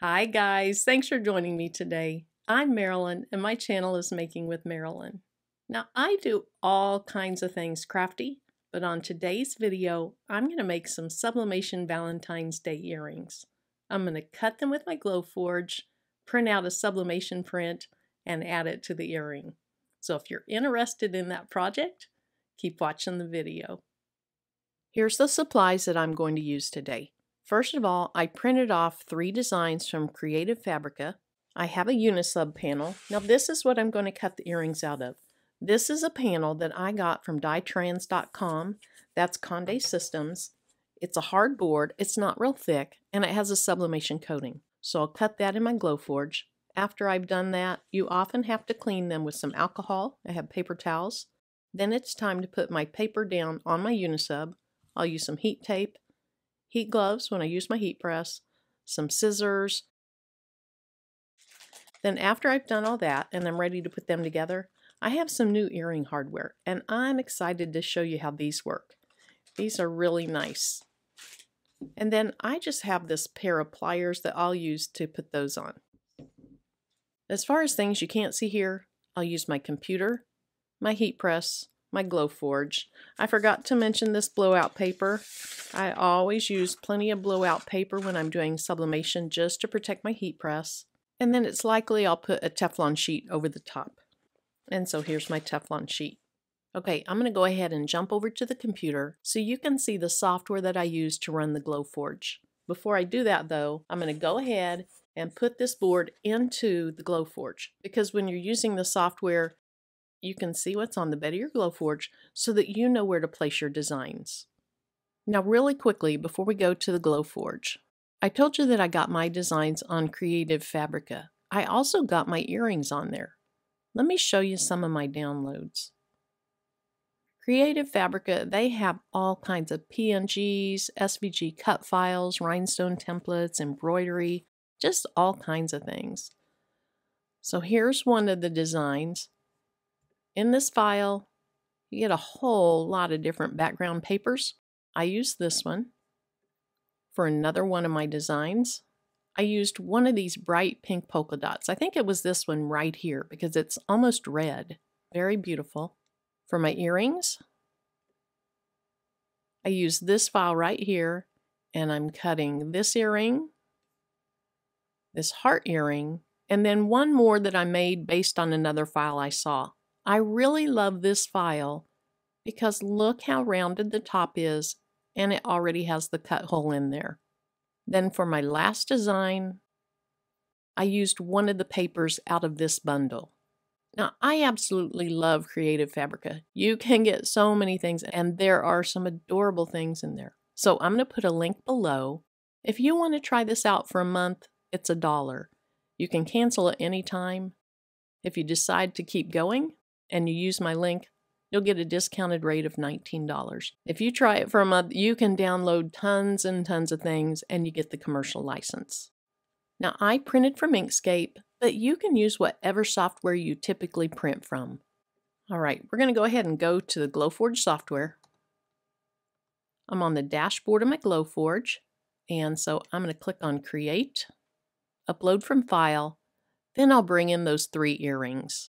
Hi guys, thanks for joining me today. I'm Marilyn and my channel is Making with Marilyn. Now I do all kinds of things crafty, but on today's video I'm going to make some Sublimation Valentine's Day earrings. I'm going to cut them with my Glowforge, print out a sublimation print, and add it to the earring. So if you're interested in that project, keep watching the video. Here's the supplies that I'm going to use today. First of all, I printed off 3 designs from Creative Fabrica. I have a UniSub panel. Now this is what I'm going to cut the earrings out of. This is a panel that I got from dietrans.com. That's Conde Systems. It's a hard board, it's not real thick, and it has a sublimation coating. So I'll cut that in my Glowforge. After I've done that, you often have to clean them with some alcohol. I have paper towels. Then it's time to put my paper down on my UniSub. I'll use some heat tape, heat gloves when I use my heat press, some scissors. Then after I've done all that and I'm ready to put them together, I have some new earring hardware and I'm excited to show you how these work. These are really nice. And then I just have this pair of pliers that I'll use to put those on. As far as things you can't see here, I'll use my computer, my heat press, my Glowforge. I forgot to mention this blowout paper. I always use plenty of blowout paper when I'm doing sublimation just to protect my heat press. And then it's likely I'll put a Teflon sheet over the top. And so here's my Teflon sheet. Okay, I'm going to go ahead and jump over to the computer so you can see the software that I use to run the Glowforge. Before I do that though, I'm going to go ahead and put this board into the Glowforge because when you're using the software, you can see what's on the bed of your Glowforge so that you know where to place your designs. Now really quickly before we go to the Glowforge, I told you that I got my designs on Creative Fabrica. I also got my earrings on there. Let me show you some of my downloads. Creative Fabrica, they have all kinds of PNGs, SVG cut files, rhinestone templates, embroidery, just all kinds of things. So here's one of the designs. In this file, you get a whole lot of different background papers. I used this one. For another one of my designs, I used one of these bright pink polka dots. I think it was this one right here because it's almost red. Very beautiful. For my earrings, I used this file right here, and I'm cutting this earring, this heart earring, and then one more that I made based on another file I saw. I really love this file because look how rounded the top is and it already has the cut hole in there. Then for my last design, I used one of the papers out of this bundle. Now I absolutely love Creative Fabrica. You can get so many things and there are some adorable things in there. So I'm going to put a link below. If you want to try this out for a month, it's $1. You can cancel at any time. If you decide to keep going, and you use my link, you'll get a discounted rate of $19. If you try it for a month, you can download tons and tons of things and you get the commercial license. Now I printed from Inkscape, but you can use whatever software you typically print from. All right, we're going to go ahead and go to the Glowforge software. I'm on the dashboard of my Glowforge, and so I'm going to click on Create, Upload from File, then I'll bring in those 3 earrings.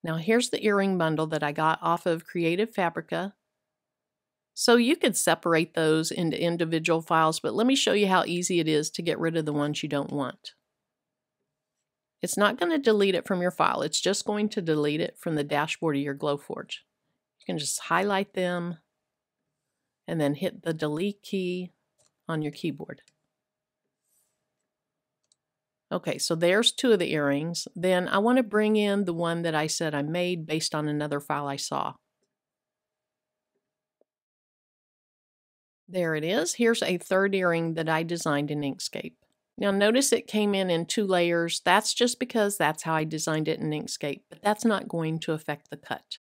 Now here's the earring bundle that I got off of Creative Fabrica. So you could separate those into individual files, but let me show you how easy it is to get rid of the ones you don't want. It's not going to delete it from your file, it's just going to delete it from the dashboard of your Glowforge. You can just highlight them and then hit the delete key on your keyboard. Okay, so there's 2 of the earrings. Then I want to bring in the one that I said I made based on another file I saw. There it is. Here's a 3rd earring that I designed in Inkscape. Now notice it came in 2 layers. That's just because that's how I designed it in Inkscape, but that's not going to affect the cut.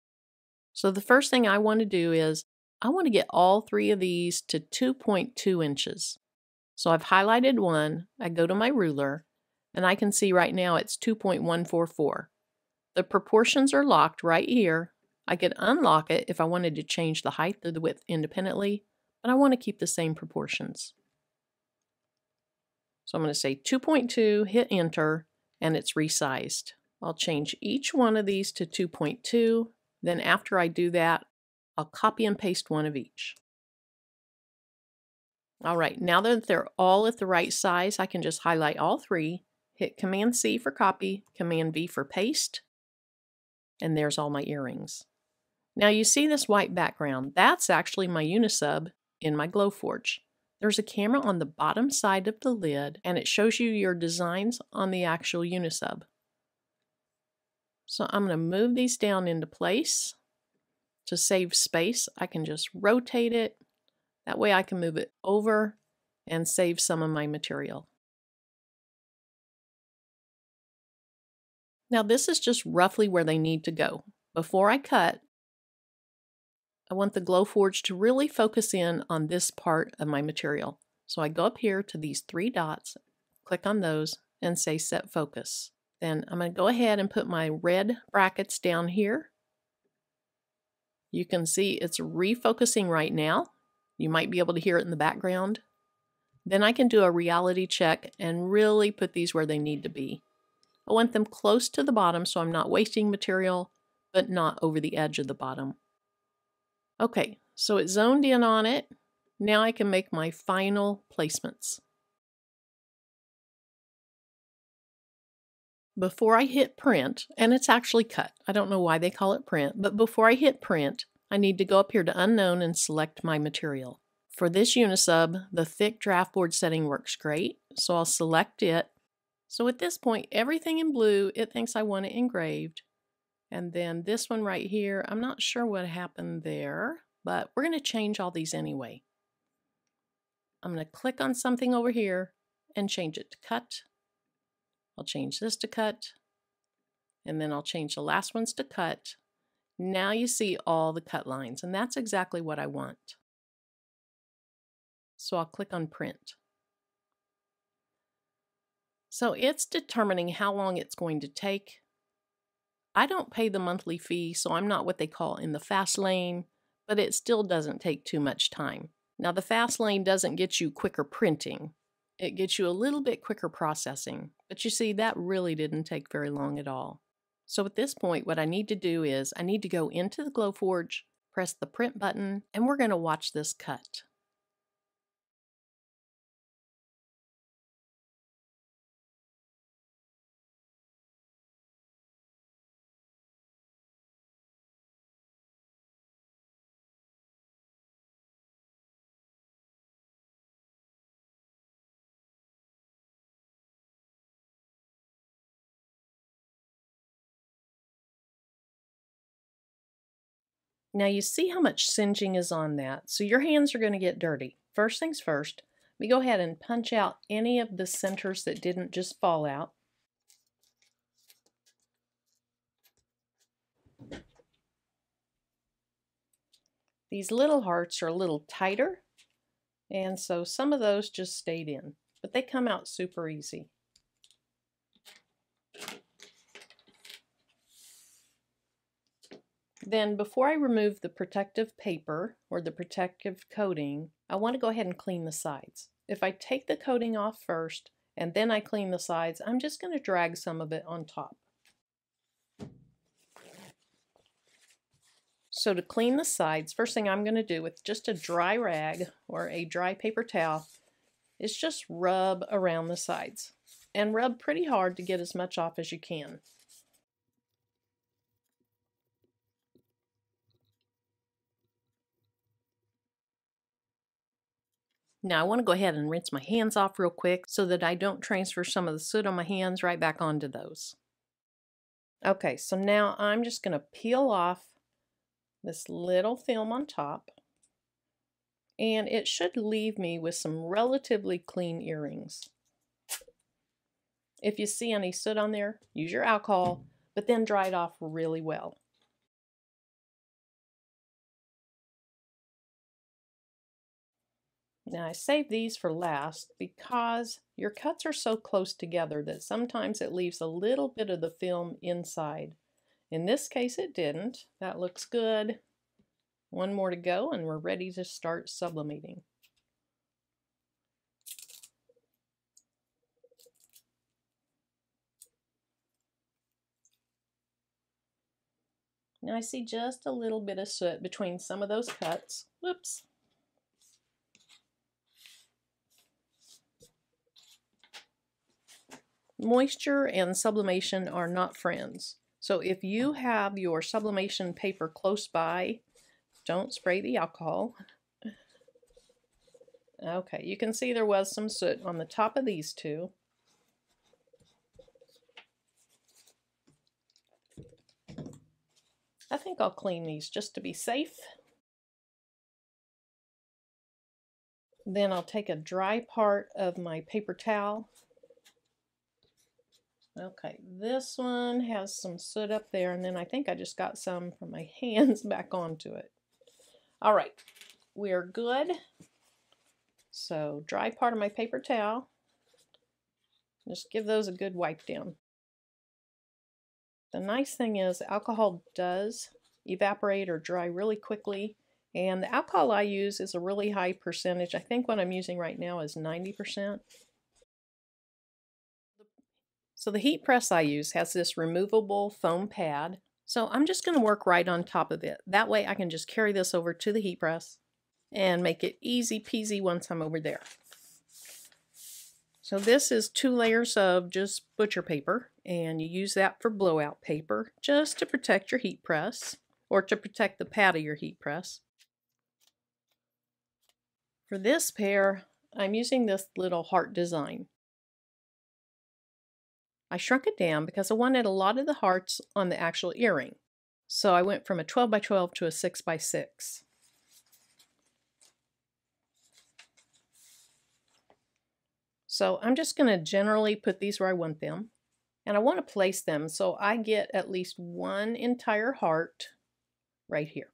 So the first thing I want to do is I want to get all 3 of these to 2.2 inches. So I've highlighted one. I go to my ruler. And I can see right now it's 2.144. The proportions are locked right here. I could unlock it if I wanted to change the height or the width independently, but I want to keep the same proportions. So I'm going to say 2.2, hit enter, and it's resized. I'll change each one of these to 2.2. Then after I do that, I'll copy and paste one of each. All right, now that they're all at the right size, I can just highlight all three, hit Command C for copy, Command V for paste, and there's all my earrings. Now you see this white background. That's actually my UniSub in my Glowforge. There's a camera on the bottom side of the lid, and it shows you your designs on the actual UniSub. So I'm going to move these down into place. To save space, I can just rotate it. That way I can move it over and save some of my material. Now this is just roughly where they need to go. Before I cut, I want the Glowforge to really focus in on this part of my material. So I go up here to these three dots, click on those, and say Set Focus. Then I'm going to go ahead and put my red brackets down here. You can see it's refocusing right now. You might be able to hear it in the background. Then I can do a reality check and really put these where they need to be. I want them close to the bottom so I'm not wasting material, but not over the edge of the bottom. Okay, so it zoned in on it. Now I can make my final placements. Before I hit print, and it's actually cut, I don't know why they call it print, but before I hit print, I need to go up here to Unknown and select my material. For this UniSub, the thick draft board setting works great, so I'll select it. So at this point, everything in blue, it thinks I want it engraved. And then this one right here, I'm not sure what happened there, but we're going to change all these anyway. I'm going to click on something over here and change it to cut. I'll change this to cut, and then I'll change the last ones to cut. Now you see all the cut lines, and that's exactly what I want. So I'll click on print. So it's determining how long it's going to take. I don't pay the monthly fee, so I'm not what they call in the fast lane, but it still doesn't take too much time. Now the fast lane doesn't get you quicker printing. It gets you a little bit quicker processing, but you see that really didn't take very long at all. So at this point, what I need to do is I need to go into the Glowforge, press the print button, and we're going to watch this cut. Now you see how much singeing is on that, so your hands are going to get dirty. First things first, let me go ahead and punch out any of the centers that didn't just fall out. These little hearts are a little tighter, and so some of those just stayed in, but they come out super easy. Then before I remove the protective paper or the protective coating, I want to go ahead and clean the sides. If I take the coating off first and then I clean the sides, I'm just going to drag some of it on top. So to clean the sides, first thing I'm going to do with just a dry rag or a dry paper towel is just rub around the sides and rub pretty hard to get as much off as you can. Now I want to go ahead and rinse my hands off real quick so that I don't transfer some of the soot on my hands right back onto those. Okay, so now I'm just going to peel off this little film on top, and it should leave me with some relatively clean earrings. If you see any soot on there, use your alcohol, but then dry it off really well. Now I save these for last because your cuts are so close together that sometimes it leaves a little bit of the film inside. In this case it didn't. That looks good. One more to go and we're ready to start sublimating. Now I see just a little bit of soot between some of those cuts. Whoops. Moisture and sublimation are not friends. So if you have your sublimation paper close by, don't spray the alcohol. Okay, you can see there was some soot on the top of these two. I think I'll clean these just to be safe. Then I'll take a dry part of my paper towel. Okay, this one has some soot up there, and then I think I just got some from my hands back onto it. All right, we are good. So dry part of my paper towel. Just give those a good wipe down. The nice thing is alcohol does evaporate or dry really quickly, and the alcohol I use is a really high percentage. I think what I'm using right now is 90%. So the heat press I use has this removable foam pad. So I'm just going to work right on top of it. That way I can just carry this over to the heat press and make it easy peasy once I'm over there. So this is 2 layers of just butcher paper, and you use that for blowout paper just to protect your heat press or to protect the pad of your heat press. For this pair, I'm using this little heart design. I shrunk it down because I wanted a lot of the hearts on the actual earring. So I went from a 12 by 12 to a 6 by 6. So I'm just going to generally put these where I want them. And I want to place them so I get at least one entire heart right here.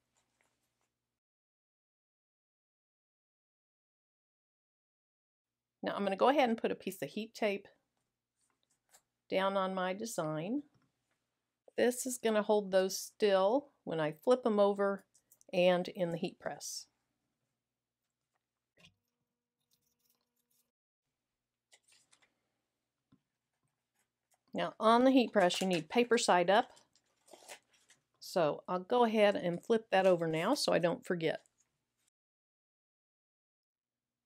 Now I'm going to go ahead and put a piece of heat tape down on my design. This is going to hold those still when I flip them over and in the heat press. Now on the heat press you need paper side up. So I'll go ahead and flip that over now so I don't forget.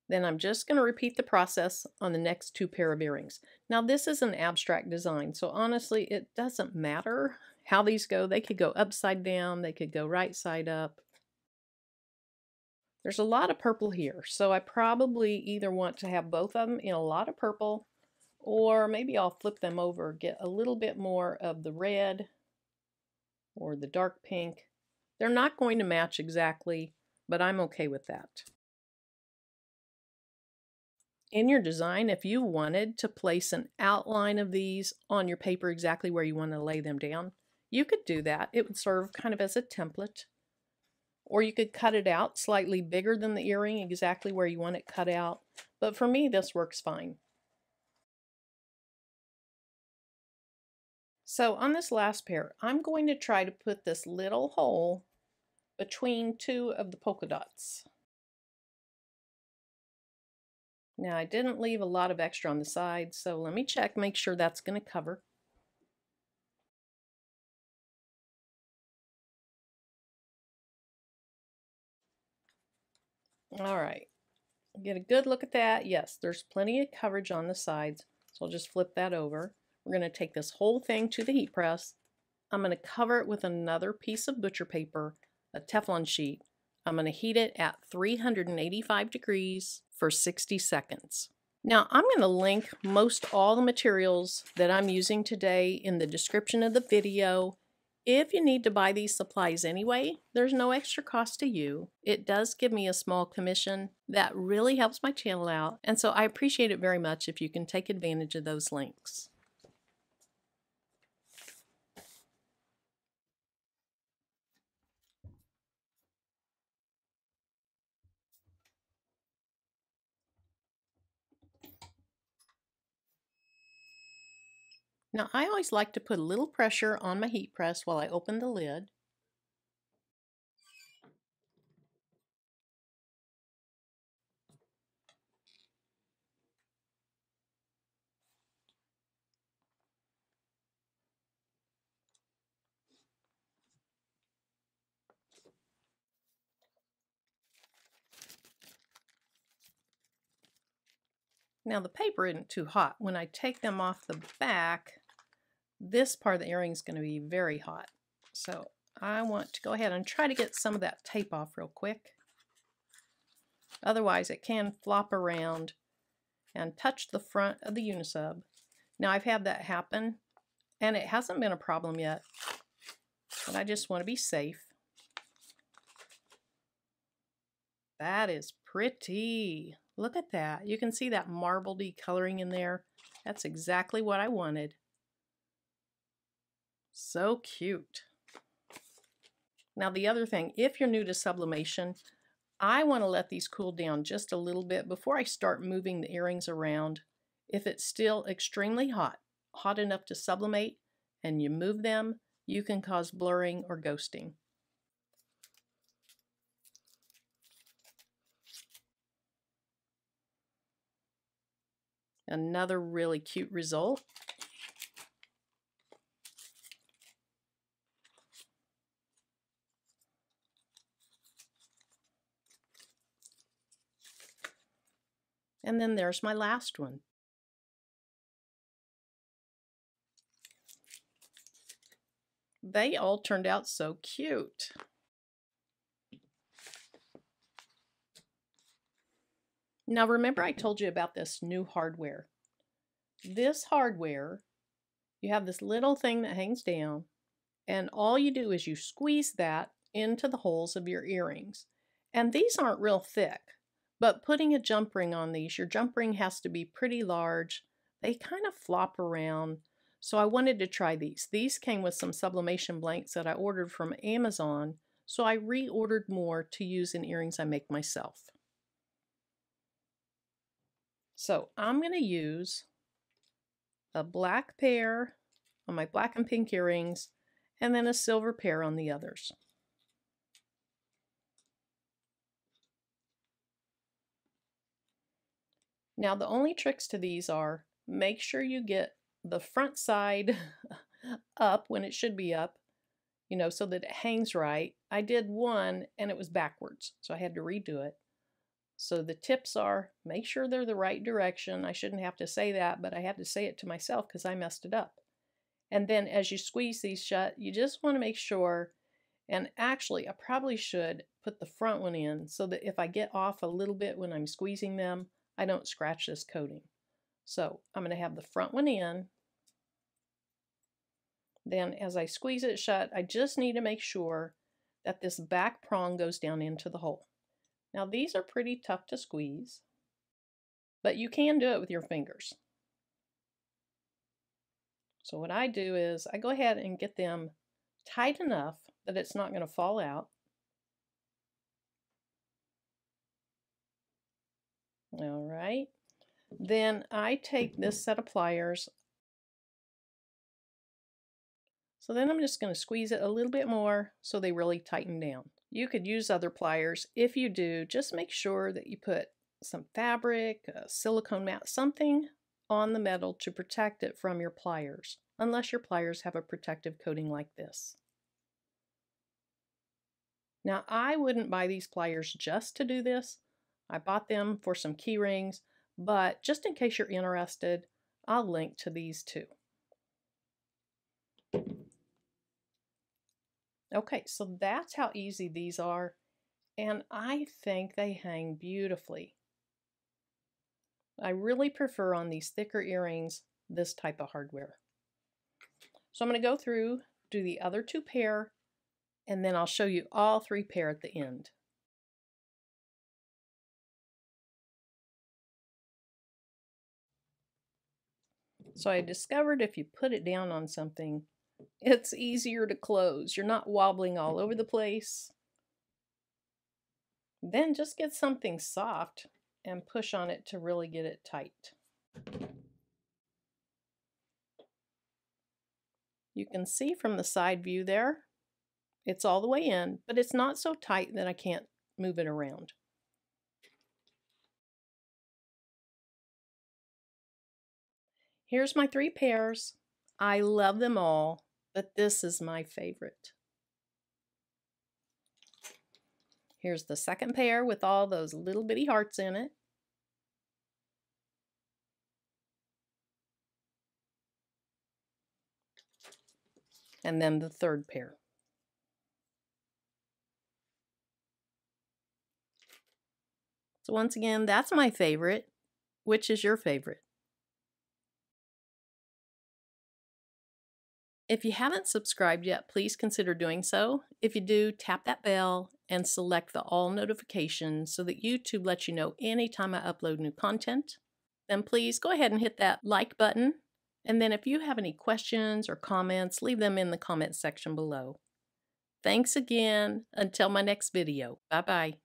Then I'm just going to repeat the process on the next 2 pair of earrings. Now this is an abstract design, so honestly it doesn't matter how these go. They could go upside down, they could go right side up. There's a lot of purple here, so I probably either want to have both of them in a lot of purple, or maybe I'll flip them over, get a little bit more of the red or the dark pink. They're not going to match exactly, but I'm okay with that. In your design, if you wanted to place an outline of these on your paper exactly where you want to lay them down, you could do that. It would serve kind of as a template. Or you could cut it out slightly bigger than the earring, exactly where you want it cut out. But for me, this works fine. So on this last pair, I'm going to try to put this little hole between 2 of the polka dots. Now I didn't leave a lot of extra on the side, so let me check, make sure that's going to cover. All right, get a good look at that. Yes, there's plenty of coverage on the sides, so I'll just flip that over. We're going to take this whole thing to the heat press. I'm going to cover it with another piece of butcher paper, a Teflon sheet. I'm going to heat it at 385 degrees for 60 seconds. Now I'm going to link most all the materials that I'm using today in the description of the video. If you need to buy these supplies anyway, there's no extra cost to you. It does give me a small commission that really helps my channel out, and so I appreciate it very much if you can take advantage of those links. Now I always like to put a little pressure on my heat press while I open the lid. Now the paper isn't too hot. When I take them off the back, this part of the earring is going to be very hot. So I want to go ahead and try to get some of that tape off real quick. Otherwise it can flop around and touch the front of the UniSub. Now I've had that happen and it hasn't been a problem yet, but I just want to be safe. That is pretty. Look at that. You can see that marbledy coloring in there. That's exactly what I wanted. So cute. Now the other thing, if you're new to sublimation, I want to let these cool down just a little bit before I start moving the earrings around. If it's still extremely hot, hot enough to sublimate, and you move them, you can cause blurring or ghosting. Another really cute result. And then there's my last one. They all turned out so cute. Now remember I told you about this new hardware. This hardware, you have this little thing that hangs down, and all you do is you squeeze that into the holes of your earrings. And these aren't real thick, but putting a jump ring on these, your jump ring has to be pretty large. They kind of flop around, so I wanted to try these. These came with some sublimation blanks that I ordered from Amazon, so I reordered more to use in earrings I make myself. So I'm going to use a black pair on my black and pink earrings, and then a silver pair on the others. Now the only tricks to these are, make sure you get the front side up when it should be up, you know, so that it hangs right. I did one and it was backwards, so I had to redo it. So the tips are, make sure they're the right direction. I shouldn't have to say that, but I had to say it to myself because I messed it up. And then as you squeeze these shut, you just want to make sure, and actually I probably should put the front one in so that if I get off a little bit when I'm squeezing them, I don't scratch this coating. So I'm going to have the front one in. Then as I squeeze it shut, I just need to make sure that this back prong goes down into the hole. Now these are pretty tough to squeeze, but you can do it with your fingers. So what I do is I go ahead and get them tight enough that it's not going to fall out. All right. Then I take this set of pliers. So then I'm just going to squeeze it a little bit more so they really tighten down. You could use other pliers. If you do, just make sure that you put some fabric, a silicone mat, something on the metal to protect it from your pliers, unless your pliers have a protective coating like this. Now I wouldn't buy these pliers just to do this. I bought them for some key rings, but just in case you're interested, I'll link to these too. Okay, so that's how easy these are, and I think they hang beautifully. I really prefer on these thicker earrings this type of hardware. So I'm going to go through, do the other two pair, and then I'll show you all three pair at the end. So I discovered if you put it down on something, it's easier to close. You're not wobbling all over the place. Then just get something soft and push on it to really get it tight. You can see from the side view there, it's all the way in, but it's not so tight that I can't move it around. Here's my three pairs. I love them all, but this is my favorite. Here's the second pair with all those little bitty hearts in it. and then the third pair. So once again, that's my favorite. Which is your favorite? If you haven't subscribed yet, please consider doing so. If you do, tap that bell and select the all notifications so that YouTube lets you know anytime I upload new content. Then please go ahead and hit that like button. And then if you have any questions or comments, leave them in the comment section below. Thanks again. Until my next video. Bye-bye.